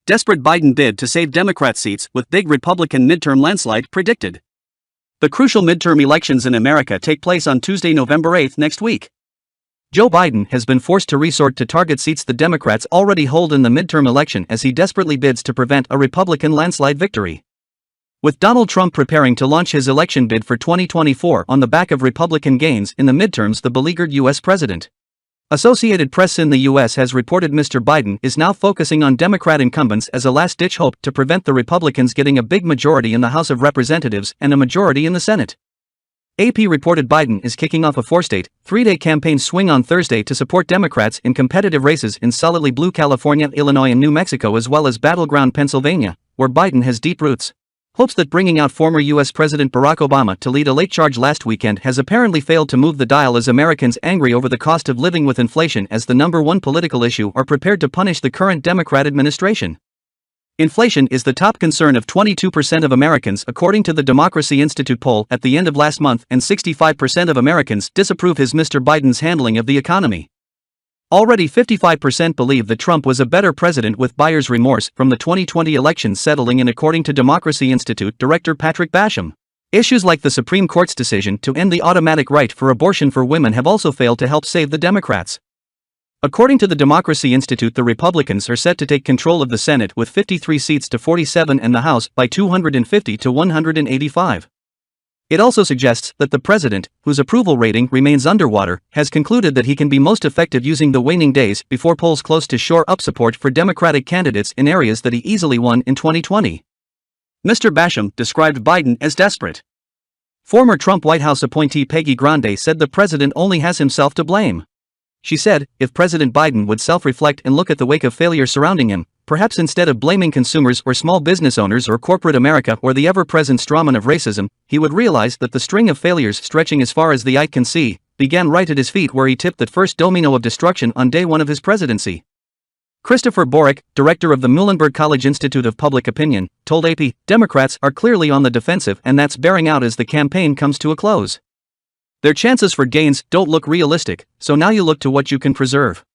Desperate Biden bid to save Democrat seats with big Republican midterm landslide predicted. The crucial midterm elections in America take place on Tuesday, November 8 next week. Joe Biden has been forced to resort to target seats the Democrats already hold in the midterm election as he desperately bids to prevent a Republican landslide victory. With Donald Trump preparing to launch his election bid for 2024 on the back of Republican gains in the midterms, the beleaguered U.S. president. Associated Press in the U.S. has reported Mr. Biden is now focusing on Democrat incumbents as a last-ditch hope to prevent the Republicans getting a big majority in the House of Representatives and a majority in the Senate. AP reported Biden is kicking off a four-state, three-day campaign swing on Thursday to support Democrats in competitive races in solidly blue California, Illinois and New Mexico, as well as battleground Pennsylvania, where Biden has deep roots. Hopes that bringing out former U.S. President Barack Obama to lead a late charge last weekend has apparently failed to move the dial as Americans angry over the cost of living with inflation as the number one political issue are prepared to punish the current Democrat administration. Inflation is the top concern of 22% of Americans according to the Democracy Institute poll at the end of last month, and 65% of Americans disapprove his Mr. Biden's handling of the economy. Already 55% believe that Trump was a better president, with buyer's remorse from the 2020 election settling in, according to Democracy Institute Director Patrick Basham. Issues like the Supreme Court's decision to end the automatic right for abortion for women have also failed to help save the Democrats. According to the Democracy Institute, the Republicans are set to take control of the Senate with 53 seats to 47 and the House by 250 to 185. It also suggests that the president, whose approval rating remains underwater, has concluded that he can be most effective using the waning days before polls close to shore up support for Democratic candidates in areas that he easily won in 2020. Mr. Basham described Biden as desperate. Former Trump White House appointee Peggy Grande said the president only has himself to blame. She said, if President Biden would self-reflect and look at the wake of failure surrounding him, perhaps instead of blaming consumers or small business owners or corporate America or the ever-present strawman of racism, he would realize that the string of failures stretching as far as the eye can see began right at his feet, where he tipped that first domino of destruction on day one of his presidency. Christopher Borick, director of the Muhlenberg College Institute of Public Opinion, told AP, Democrats are clearly on the defensive, and that's bearing out as the campaign comes to a close. Their chances for gains don't look realistic, so now you look to what you can preserve.